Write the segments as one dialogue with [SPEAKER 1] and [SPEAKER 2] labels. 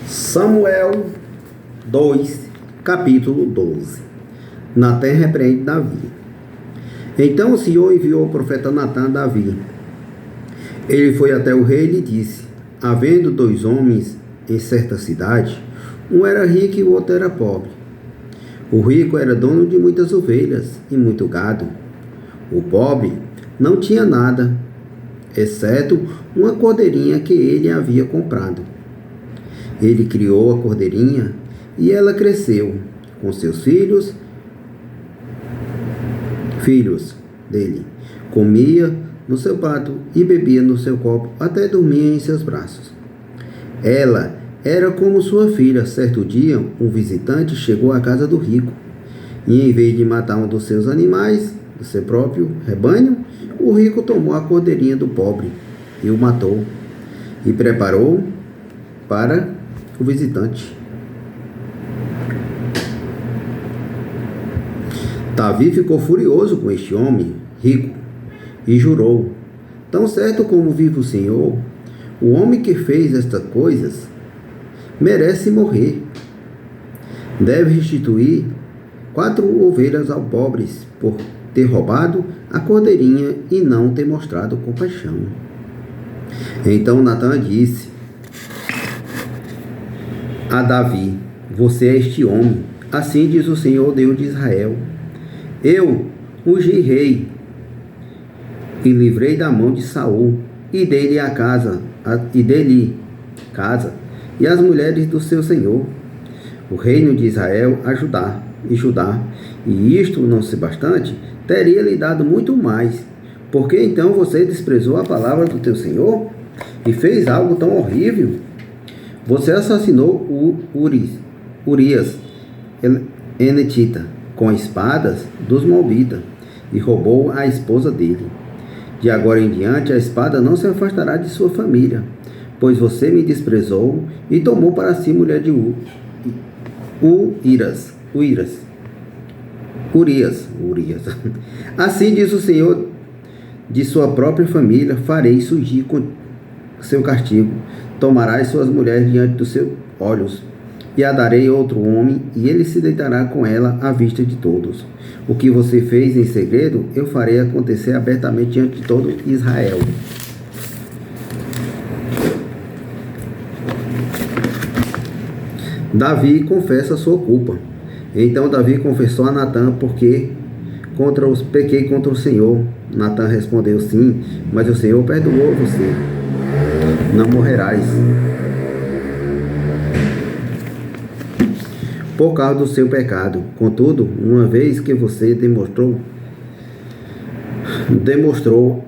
[SPEAKER 1] Samuel 2, capítulo 12. Natã repreende Davi. Então o Senhor enviou o profeta Natã a Davi. Ele foi até o rei e lhe disse: havendo dois homens em certa cidade, um era rico e o outro era pobre. O rico era dono de muitas ovelhas e muito gado. O pobre não tinha nada, exceto uma cordeirinha que ele havia comprado. Ele criou a cordeirinha e ela cresceu com seus filhos dele. Comia no seu prato e bebia no seu copo, até dormia em seus braços. Ela era como sua filha. Certo dia, um visitante chegou à casa do rico e, em vez de matar um dos seus animais, do seu próprio rebanho, o rico tomou a cordeirinha do pobre e o matou e preparou para o visitante. Davi ficou furioso com este homem rico e jurou: tão certo como vive o Senhor, o homem que fez estas coisas merece morrer. Deve restituir 4 ovelhas ao pobre por ter roubado a cordeirinha e não ter mostrado compaixão. Então Natã disse a Davi: você é este homem. Assim diz o Senhor, Deus de Israel: eu ungi rei e livrei da mão de Saul e dei-lhe casa e as mulheres do seu senhor, o reino de Israel e Judá, e isto não se bastante, teria lhe dado muito mais. Porque então você desprezou a palavra do teu senhor e fez algo tão horrível? Você assassinou Urias Enetita com espadas dos Moabitas e roubou a esposa dele. De agora em diante a espada não se afastará de sua família, pois você me desprezou e tomou para si mulher de Urias. Assim diz o Senhor: de sua própria família farei surgir com seu castigo. Tomarás suas mulheres diante dos seus olhos e a darei a outro homem, e ele se deitará com ela à vista de todos. O que você fez em segredo, eu farei acontecer abertamente diante de todo Israel. Davi confessa sua culpa. Então Davi confessou a Natã: porque pequei contra o Senhor. Natã respondeu: sim, mas o Senhor perdoou você. Não morrerás por causa do seu pecado. Contudo, uma vez que você demonstrou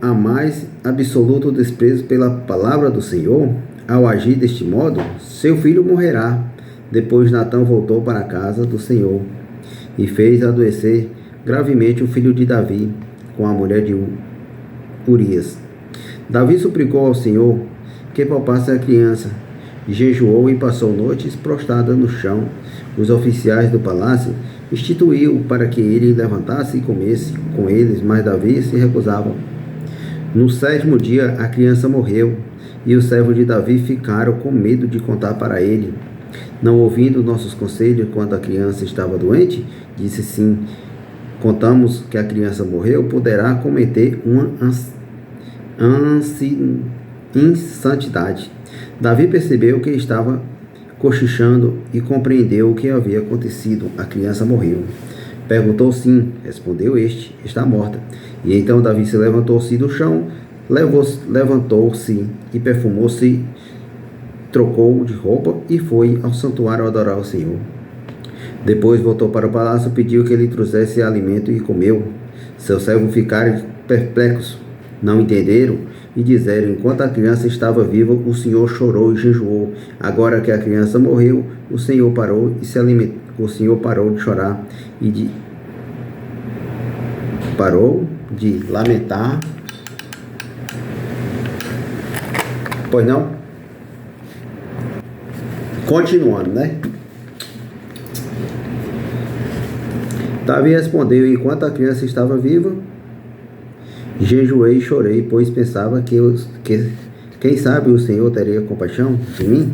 [SPEAKER 1] a mais absoluto desprezo pela palavra do Senhor, ao agir deste modo, seu filho morrerá. Depois Natã voltou para a casa do Senhor e fez adoecer gravemente o filho de Davi com a mulher de Urias. Davi suplicou ao Senhor que poupasse a criança, jejuou e passou noites prostrada no chão. Os oficiais do palácio instituiu para que ele levantasse e comesse com eles, mas Davi se recusava. No 7º dia a criança morreu, e os servos de Davi ficaram com medo de contar para ele. Não ouvindo nossos conselhos quando a criança estava doente, disse: sim, contamos que a criança morreu, poderá cometer uma insantidade. Davi percebeu que estava cochichando e compreendeu o que havia acontecido. A criança morreu. Perguntou: sim, respondeu este, está morta. E então Davi se levantou-se do chão, levantou-se e perfumou-se, trocou de roupa e foi ao santuário adorar o Senhor. Depois voltou para o palácio, pediu que ele trouxesse alimento e comeu. Seus servos ficaram perplexos, não entenderam e disseram: enquanto a criança estava viva, o Senhor chorou e jejuou. Agora que a criança morreu, o Senhor parou e se alimentou. O Senhor parou de chorar e parou de lamentar. Pois não? Continuando, né? Davi respondeu: enquanto a criança estava viva, jejuei e chorei, pois pensava que quem sabe o Senhor teria compaixão de mim,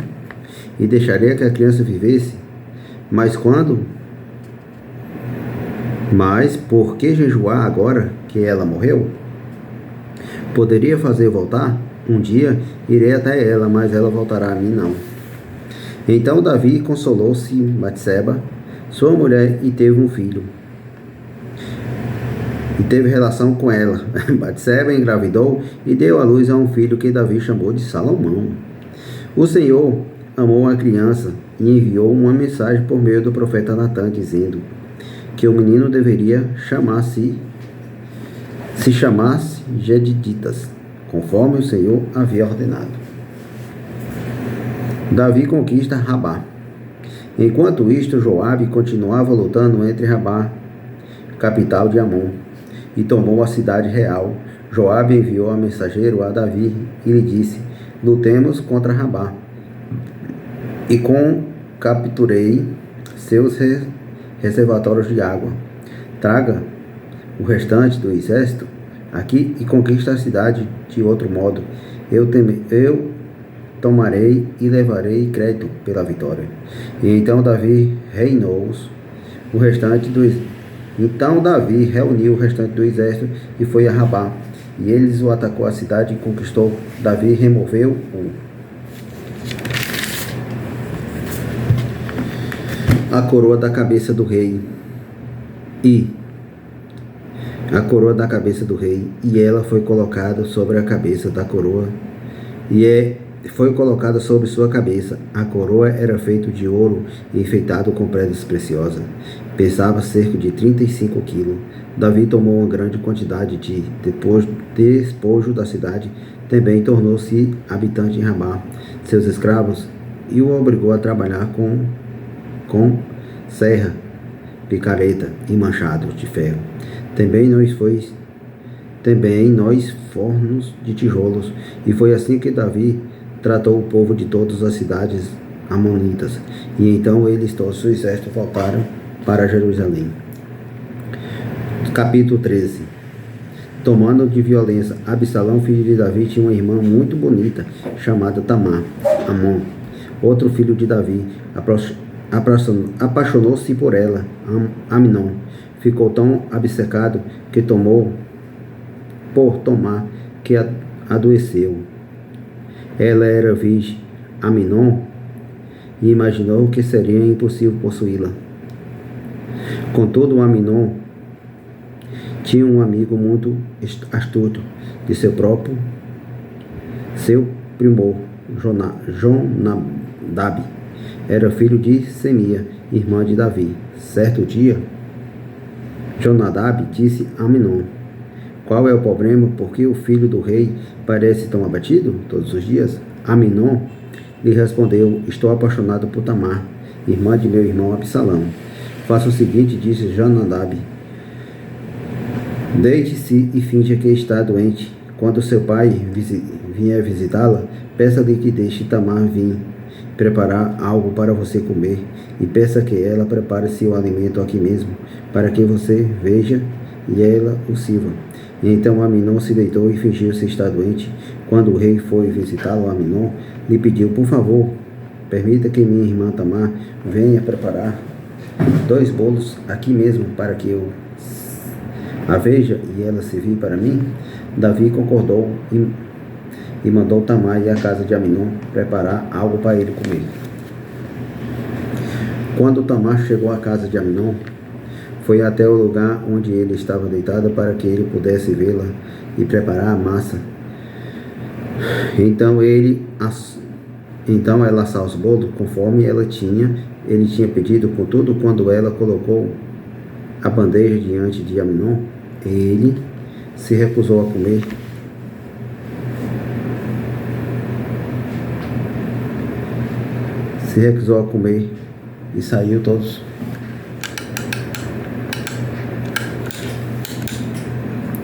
[SPEAKER 1] e deixaria que a criança vivesse. Mas por que jejuar agora que ela morreu? Poderia fazer voltar? Um dia irei até ela, mas ela voltará a mim não. Então Davi consolou-se Batseba, sua mulher, e teve um filho. E teve relação com ela. Batseba engravidou e deu à luz a um filho que Davi chamou de Salomão. O Senhor amou a criança e enviou uma mensagem por meio do profeta Natã, dizendo que o menino deveria se chamasse Jediditas, conforme o Senhor havia ordenado. Davi conquista Rabá. Enquanto isto, Joabe continuava lutando entre Rabá, capital de Amon, e tomou a cidade real. Joabe enviou a mensageiro a Davi e lhe disse: lutemos contra Rabá, e capturei seus reservatórios de água. Traga o restante do exército aqui e conquista a cidade de outro modo. Eu tomarei e levarei crédito pela vitória. E então Davi reuniu o restante do exército e foi a Rabá. E eles o atacou a cidade e conquistou. Davi removeu a coroa da cabeça do rei e ela foi colocada sobre a cabeça da coroa foi colocada sobre sua cabeça. A coroa era feita de ouro e enfeitado com pedras preciosas. Pesava cerca de 35 quilos. Davi tomou uma grande quantidade de despojo da cidade. Também tornou-se habitante em Rabá. Seus escravos e o obrigou a trabalhar com serra, picareta e machados de ferro. Também nós fornos de tijolos. E foi assim que Davi tratou o povo de todas as cidades amonitas. E então eles todos o exército voltaram para Jerusalém. Capítulo 13. Tomando de violência, Absalão, filho de Davi, tinha uma irmã muito bonita, chamada Tamar. Amon, outro filho de Davi, apaixonou-se por ela. Amnon ficou tão obcecado que que adoeceu. Ela era virgem. Amnon e imaginou que seria impossível possuí-la. Contudo, Amnon tinha um amigo muito astuto de seu primor, Jonadab. Era filho de Semia, irmã de Davi. Certo dia, Jonadab disse a Amnon: qual é o problema? Por que o filho do rei parece tão abatido todos os dias? Amnon lhe respondeu: estou apaixonado por Tamar, irmã de meu irmão Absalão. Faça o seguinte, disse Jonadab: deite-se e finja que está doente. Quando seu pai vier visitá-la, peça-lhe que deixe Tamar vir preparar algo para você comer, e peça que ela prepare seu alimento aqui mesmo, para que você veja e ela o sirva. E então Amnon se deitou e fingiu-se estar doente. Quando o rei foi visitá-lo, Amnon lhe pediu: por favor, permita que minha irmã Tamar venha preparar 2 bolos aqui mesmo, para que eu a veja e ela servir para mim. Davi concordou e mandou Tamar ir à casa de Amnon preparar algo para ele comer. Quando Tamar chegou à casa de Amnon, foi até o lugar onde ele estava deitado para que ele pudesse vê-la e preparar a massa. Então ela assou os bolos conforme ele tinha pedido. Contudo, quando ela colocou a bandeja diante de Amnon, ele se recusou a comer. E saiu todos.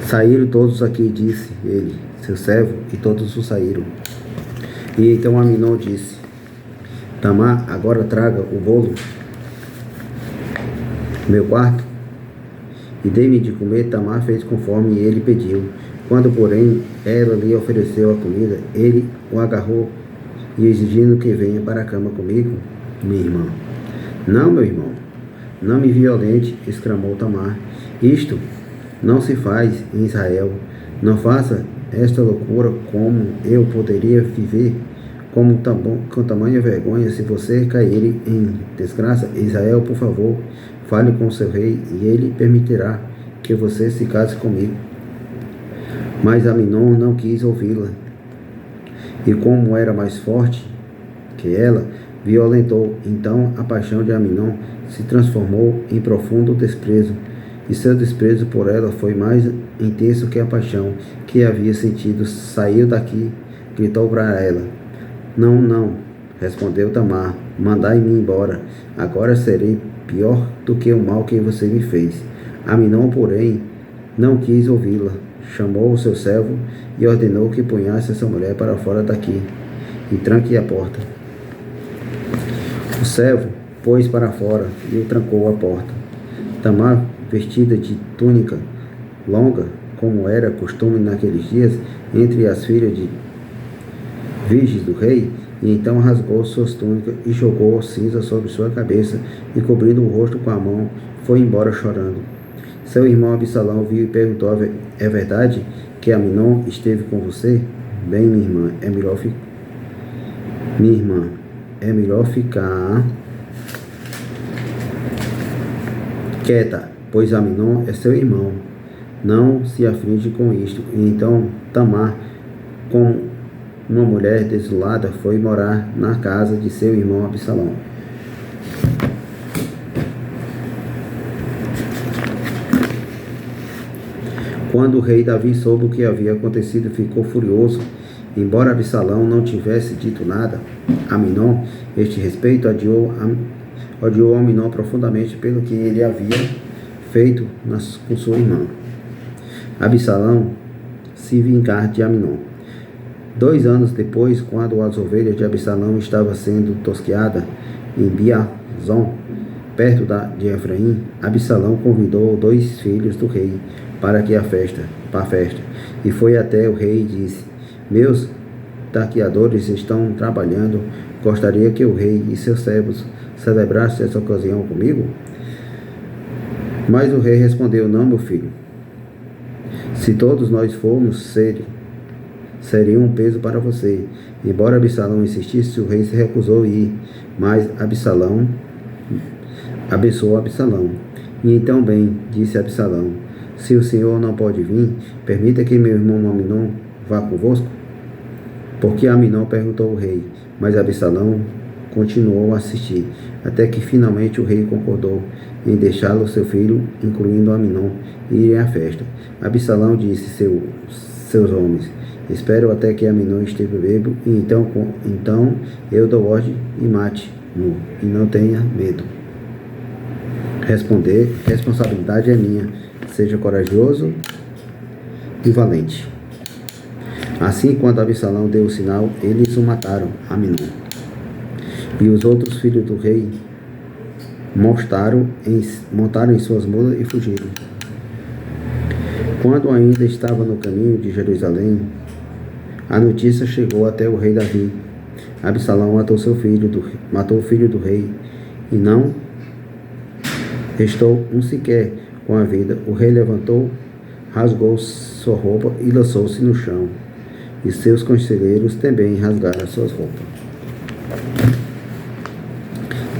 [SPEAKER 1] Saíram todos aqui, disse ele, seu servo, e todos o saíram. E então Amnon disse: Tamar, agora traga o bolo no meu quarto e dê-me de comer. Tamar fez conforme ele pediu. Quando, porém, ela lhe ofereceu a comida, ele o agarrou e exigindo que venha para a cama comigo, minha irmã. Não, meu irmão, não me violente, exclamou Tamar. Isto não se faz em Israel. Não faça esta loucura. Como eu poderia viver com tamanha vergonha se você cair em desgraça? Israel, por favor, fale com seu rei e ele permitirá que você se case comigo. Mas Aminon não quis ouvi-la, e como era mais forte que ela, violentou. Então a paixão de Aminon se transformou em profundo desprezo, e seu desprezo por ela foi mais intenso que a paixão que havia sentido. Saiu daqui, gritou para ela. Não, não, respondeu Tamar, mandai-me embora. Agora serei pior do que o mal que você me fez. Aminon, porém, não quis ouvi-la. Chamou o seu servo e ordenou que punhasse essa mulher para fora daqui e tranque a porta. O servo pôs para fora e trancou a porta. Tamar, vestida de túnica longa, como era costume naqueles dias, entre as filhas de virgens do rei, e então rasgou suas túnicas e jogou cinza sobre sua cabeça, e cobrindo o rosto com a mão, foi embora chorando. Seu irmão Absalão viu e perguntou: é verdade que Aminon esteve com você? Bem, minha irmã, é melhor ficar quieta, pois Aminon é seu irmão. Não se aflige com isto. E então Tamar, com uma mulher desolada, foi morar na casa de seu irmão Absalão. Quando o rei Davi soube o que havia acontecido, ficou furioso. Embora Absalão não tivesse dito nada a Aminon a este respeito, odiou Aminon profundamente pelo que ele havia feito com sua irmã. Absalão se vingar de Aminon. 2 anos depois, quando as ovelhas de Absalão estavam sendo tosqueadas em Biazon, perto de Efraim, Absalão convidou 2 filhos do rei para a festa, e foi até o rei e disse: meus taqueadores estão trabalhando, gostaria que o rei e seus servos celebrassem essa ocasião comigo? Mas o rei respondeu: não, meu filho, se todos nós formos, seria um peso para você. Embora Absalão insistisse, o rei se recusou a ir, mas Absalão abençoou Absalão. E então, bem, disse Absalão, se o senhor não pode vir, permita que meu irmão Aminon vá convosco? Porque Aminon perguntou ao rei, mas Absalão continuou a assistir, até que finalmente o rei concordou em deixá-lo seu filho, incluindo Aminon, irem à festa. Absalão disse seus homens: espero até que Aminon esteja bêbado, e então eu dou ordem e mate-no, e não tenha medo. Responsabilidade é minha. Seja corajoso e valente. Assim, quando Absalão deu o sinal, eles o mataram, Aminon. E os outros filhos do rei montaram em suas mulas e fugiram. Quando ainda estava no caminho de Jerusalém, a notícia chegou até o rei Davi. Absalão matou o filho do rei, e não restou um sequer com a vida. O rei levantou, rasgou sua roupa e lançou-se no chão. E seus conselheiros também rasgaram suas roupas.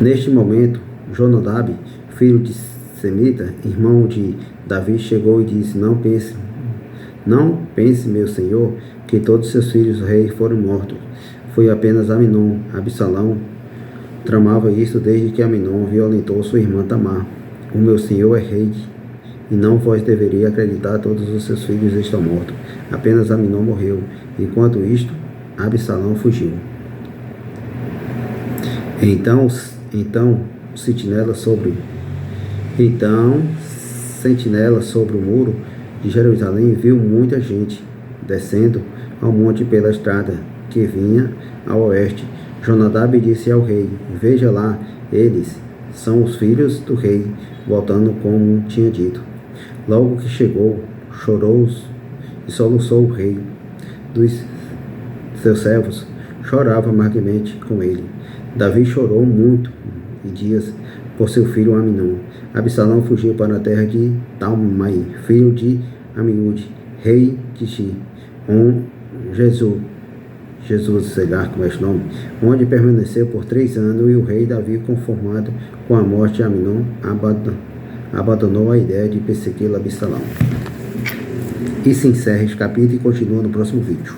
[SPEAKER 1] Neste momento, Jonadab, filho de Semita, irmão de Davi, chegou e disse: não pense, meu senhor, que todos seus filhos do rei foram mortos. Foi apenas Aminon. Absalão tramava isso desde que Aminon violentou sua irmã Tamar. O meu senhor é rei, e não vós deveria acreditar, todos os seus filhos estão mortos. Apenas Aminon morreu. Enquanto isto, Absalão fugiu. Então sentinela sobre o muro de Jerusalém viu muita gente descendo ao monte pela estrada que vinha ao oeste. Jonadab disse ao rei: veja lá, eles são os filhos do rei, voltando como tinha dito. Logo que chegou, chorou e soluçou o rei dos seus servos, chorava amargamente com ele. Davi chorou muito e dias por seu filho Aminon. Absalão fugiu para a terra de Talmai, filho de Amiúde, rei de Jesus, sei lá como é esse nome, onde permaneceu por 3 anos, e o rei Davi, conformado com a morte de Aminon, abandonou a ideia de persegui-lo. Absalão. E se encerra esse capítulo e continua no próximo vídeo.